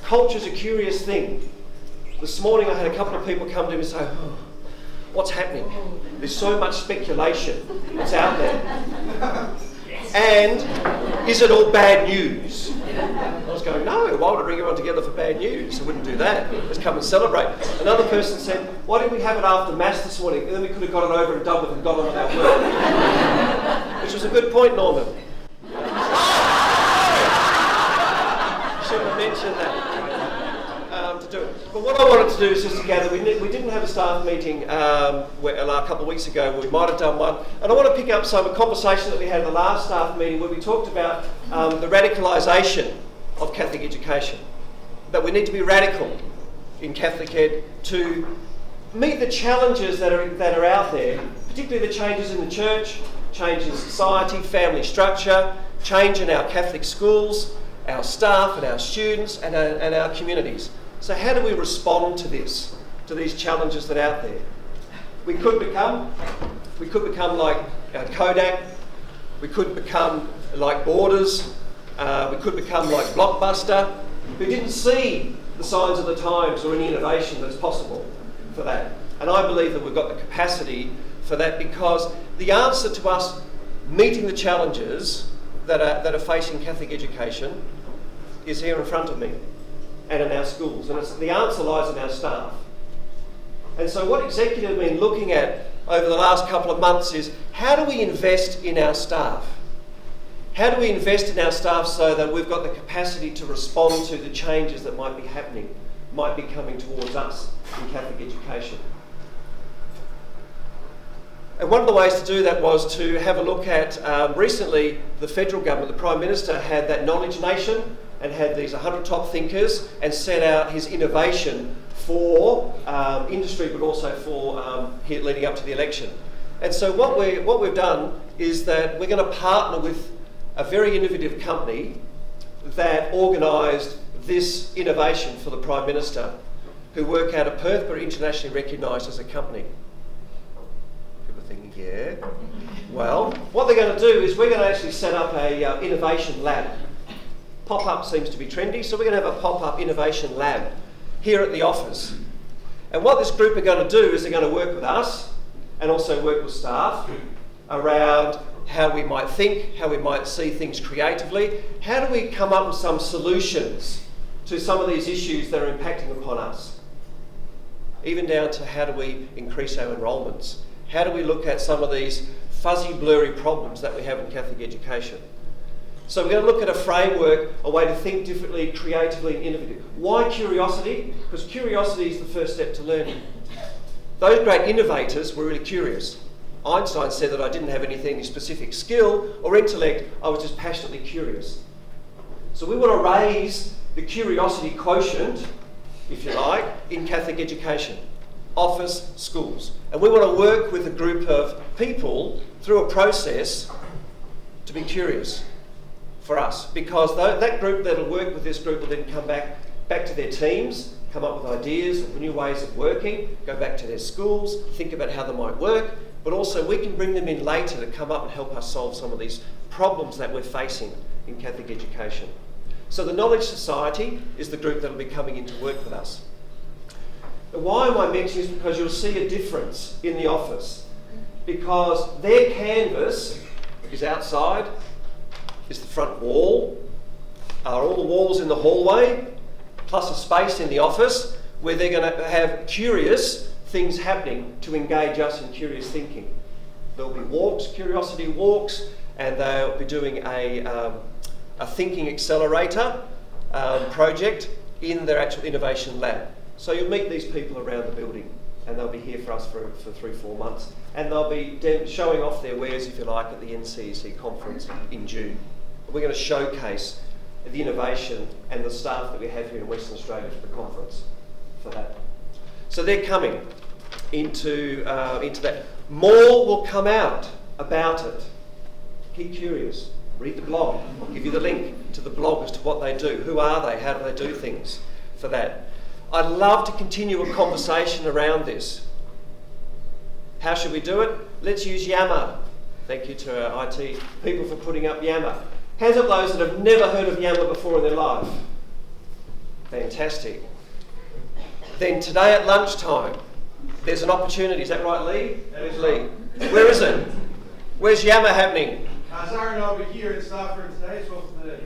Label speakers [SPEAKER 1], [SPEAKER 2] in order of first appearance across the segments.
[SPEAKER 1] Culture's a curious thing. This morning I had a couple of people come to me and say, oh, what's happening? There's so much speculation that's out there. And is it all bad news? I was going, no, why would I bring everyone together for bad news? I wouldn't do that. Let's come and celebrate. Another person said, why didn't we have it after Mass this morning? And then we could have got it over and done with and got on with our work. Which was a good point, Norman. Shouldn't have mentioned that. To do it. But what I wanted to do is just to gather, we didn't have a staff meeting a couple of weeks ago, where we might have done one, and I want to pick up a conversation that we had at the last staff meeting where we talked about the radicalisation of Catholic education, that we need to be radical in Catholic Ed to meet the challenges that are out there, particularly the changes in the church, change in society, family structure, change in our Catholic schools, our staff and our students and our communities. So how do we respond to this, to these challenges that are out there? We could become like Kodak, we could become like Borders, we could become like Blockbuster, who didn't see the signs of the times or any innovation that's possible for that. And I believe that we've got the capacity for that, because the answer to us meeting the challenges that are facing Catholic education is here in front of me and in our schools, and the answer lies in our staff. And so what Executive have been looking at over the last couple of months is, how do we invest in our staff? How do we invest in our staff so that we've got the capacity to respond to the changes that might be happening, might be coming towards us in Catholic education? And one of the ways to do that was to have a look at, recently the federal government, the Prime Minister had that Knowledge Nation and had these 100 top thinkers and set out his innovation for industry, but also for leading up to the election. And so what we've done is that we're going to partner with a very innovative company that organised this innovation for the Prime Minister, who work out of Perth but are internationally recognised as a company. People think, yeah. Well, what they're going to do is we're going to actually set up a innovation lab. Pop-up seems to be trendy, so we're going to have a pop-up innovation lab here at the office. And what this group are going to do is they're going to work with us and also work with staff around how we might think, how we might see things creatively. How do we come up with some solutions to some of these issues that are impacting upon us? Even down to how do we increase our enrolments? How do we look at some of these fuzzy, blurry problems that we have in Catholic education? So we're going to look at a framework, a way to think differently, creatively and innovative. Why curiosity? Because curiosity is the first step to learning. Those great innovators were really curious. Einstein said that I didn't have any specific skill or intellect, I was just passionately curious. So we want to raise the curiosity quotient, if you like, in Catholic education, office, schools. And we want to work with a group of people through a process to be curious for us, because that group that'll work with this group will then come back to their teams, come up with ideas of new ways of working, go back to their schools, think about how they might work, but also we can bring them in later to come up and help us solve some of these problems that we're facing in Catholic education. So the Knowledge Society is the group that will be coming in to work with us. And why am I mentioning this? Because you'll see a difference in the office, because their canvas is outside, is the front wall, are all the walls in the hallway, plus a space in the office where they're going to have curious things happening to engage us in curious thinking. There'll be walks, curiosity walks, and they'll be doing a thinking accelerator project in their actual innovation lab. So you'll meet these people around the building, and they'll be here for us for 3-4 months, and they'll be showing off their wares, if you like, at the NCC Conference in June. We're going to showcase the innovation and the staff that we have here in Western Australia for the conference for that. So they're coming into that. More will come out about it. Keep curious. Read the blog. I'll give you the link to the blog as to what they do. Who are they? How do they do things for that? I'd love to continue a conversation around this. How should we do it? Let's use Yammer. Thank you to our IT people for putting up Yammer. Hands up those that have never heard of Yammer before in their life. Fantastic. Then today at lunchtime, there's an opportunity. Is that right, Lee? Where's Lee? Where is it? Where's Yammer happening?
[SPEAKER 2] Sorry, I'll be here in staff room today, 12:30.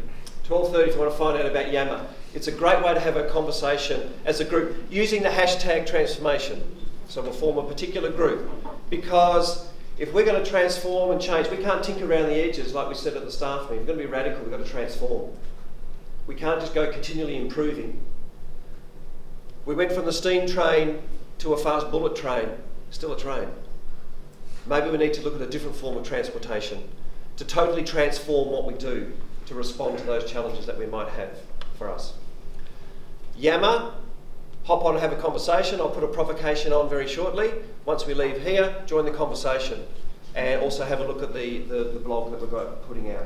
[SPEAKER 1] 12:30 if you want to find out about Yammer. It's a great way to have a conversation as a group using the hashtag transformation. So we'll form a particular group, because if we're going to transform and change, we can't tinker around the edges like we said at the staff meeting. We've got to be radical, we've got to transform. We can't just go continually improving. We went from the steam train to a fast bullet train, still a train. Maybe we need to look at a different form of transportation to totally transform what we do to respond to those challenges that we might have for us. Yammer, hop on and have a conversation. I'll put a provocation on very shortly. Once we leave here, join the conversation and also have a look at the blog that we've got putting out.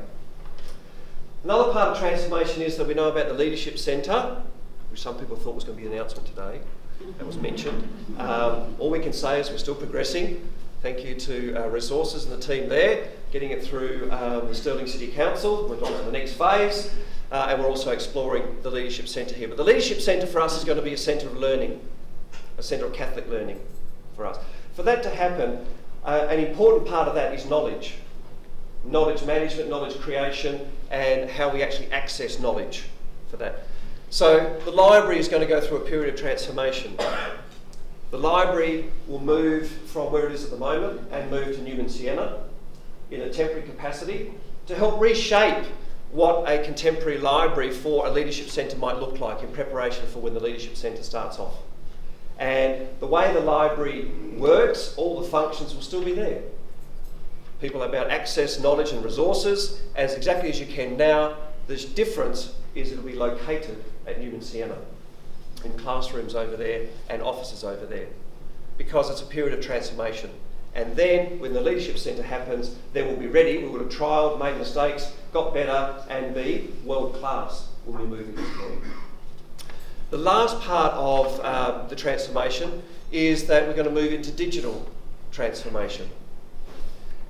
[SPEAKER 1] Another part of transformation is that we know about the Leadership Centre, which some people thought was going to be an announcement today. That was mentioned. All we can say is we're still progressing. Thank you to Resources and the team there, getting it through the Stirling City Council. We're on to the next phase, and we're also exploring the Leadership Centre here. But the Leadership Centre for us is going to be a centre of learning, a centre of Catholic learning for us. For that to happen, an important part of that is knowledge. Knowledge management, knowledge creation, and how we actually access knowledge for that. So the library is going to go through a period of transformation. The library will move from where it is at the moment and move to Newman Siena in a temporary capacity to help reshape what a contemporary library for a leadership centre might look like in preparation for when the leadership centre starts off. And the way the library works, all the functions will still be there. People about access, knowledge and resources as exactly as you can now. The difference is it'll be located at Newman Siena, in classrooms over there and offices over there, because it's a period of transformation. And then when the Leadership Centre happens, then we'll be ready. We would have trialled, made mistakes, got better and be world class when we move into there. The last part of the transformation is that we're going to move into digital transformation.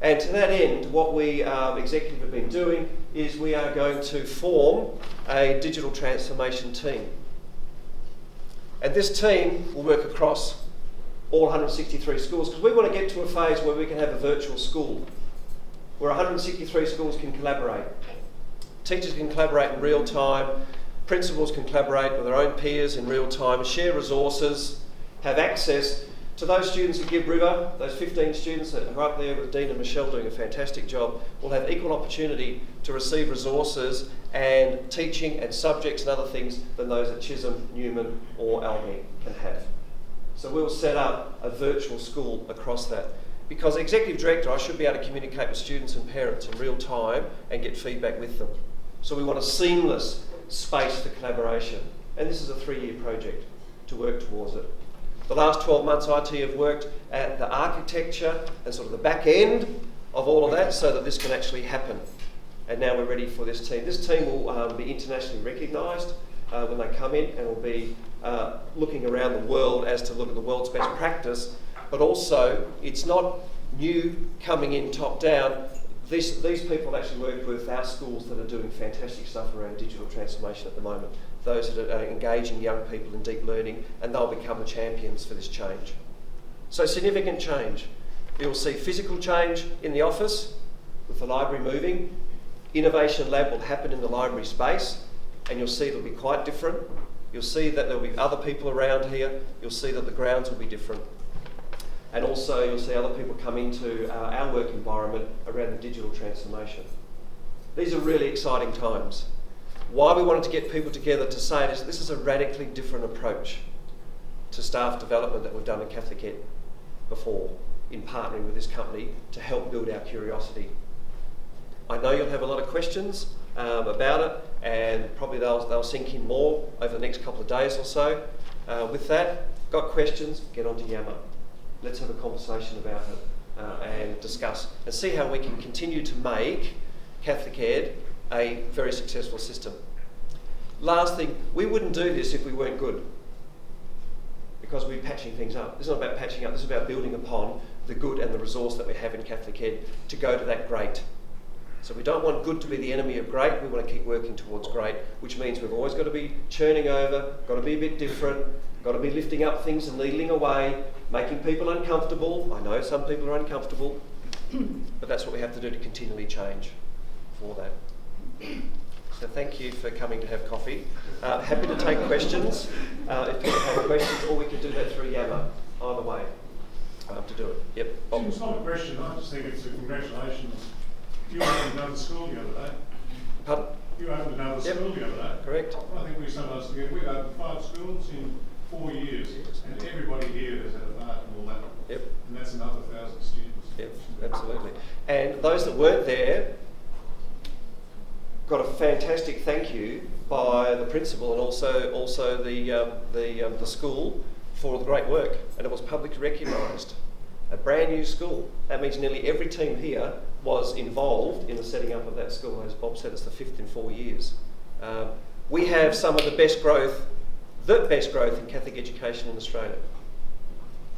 [SPEAKER 1] And to that end, what we executive have been doing is we are going to form a digital transformation team. And this team will work across all 163 schools, because we want to get to a phase where we can have a virtual school, where 163 schools can collaborate. Teachers can collaborate in real time, principals can collaborate with their own peers in real time, share resources, have access to those students at Give River. Those 15 students that are up there with Dean and Michelle doing a fantastic job will have equal opportunity to receive resources and teaching and subjects and other things than those at Chisholm, Newman or Albany can have. So we'll set up a virtual school across that. Because as Executive Director, I should be able to communicate with students and parents in real time and get feedback with them. So we want a seamless space for collaboration. And this is a 3-year project to work towards it. The last 12 months IT have worked at the architecture and sort of the back end of all of that so that this can actually happen. And now we're ready for this team. This team will be internationally recognised when they come in, and will be looking around the world as to look at the world's best practice, but also it's not new coming in top down. These people actually work with our schools that are doing fantastic stuff around digital transformation at the moment. Those that are engaging young people in deep learning, and they'll become the champions for this change. So significant change. You'll see physical change in the office with the library moving. Innovation Lab will happen in the library space, and you'll see it'll be quite different. You'll see that there'll be other people around here. You'll see that the grounds will be different. And also you'll see other people come into our work environment around the digital transformation. These are really exciting times. Why we wanted to get people together to say it is this is a radically different approach to staff development that we've done in Catholic Ed before, in partnering with this company to help build our curiosity. I know you'll have a lot of questions about it, and probably they'll sink in more over the next couple of days or so. With that, got questions, get onto Yammer. Let's have a conversation about it and discuss and see how we can continue to make Catholic Ed a very successful system. Last thing, we wouldn't do this if we weren't good, because we're patching things up. This is not about patching up, this is about building upon the good and the resource that we have in Catholic Ed to go to that great. So we don't want good to be the enemy of great, we want to keep working towards great, which means we've always got to be churning over, got to be a bit different, got to be lifting up things and needling away, making people uncomfortable. I know some people are uncomfortable, but that's what we have to do to continually change for that. So thank you for coming to have coffee. Happy to take questions if people have questions, or we can do that through Yammer, either way, to do it. Yep. Bob.
[SPEAKER 3] It's not a question, I just think it's a congratulations. You opened another school the other day.
[SPEAKER 1] Pardon?
[SPEAKER 3] You opened another school the other day.
[SPEAKER 1] Correct.
[SPEAKER 3] I think we sometimes forget, we've opened 5 schools in 4 years, and everybody here has had a part in all that.
[SPEAKER 1] Yep.
[SPEAKER 3] And that's another 1,000 students.
[SPEAKER 1] Yep, absolutely. And those that weren't there got a fantastic thank you by the principal and also the school for the great work, and it was publicly recognised. A brand new school. That means nearly every team here was involved in the setting up of that school. As Bob said, it's the 5th in 4 years. We have some of the best growth in Catholic education in Australia,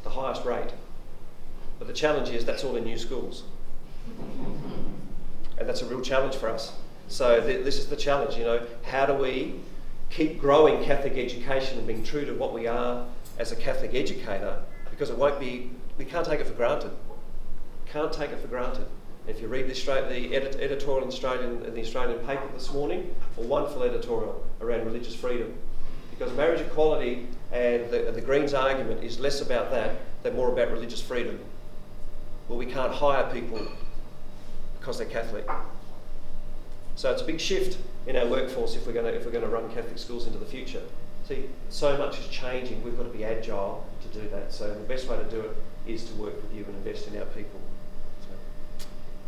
[SPEAKER 1] the highest rate. But the challenge is that's all in new schools, and that's a real challenge for us. So this is the challenge, you know, how do we keep growing Catholic education and being true to what we are as a Catholic educator, because we can't take it for granted. Can't take it for granted. If you read the editorial in the Australian paper this morning, a wonderful editorial around religious freedom, because marriage equality and the Greens' argument is less about that than more about religious freedom. Well, we can't hire people because they're Catholic. So it's a big shift in our workforce if we're going to run Catholic schools into the future. See, so much is changing. We've got to be agile to do that. So the best way to do it is to work with you and invest in our people. So,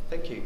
[SPEAKER 1] thank you.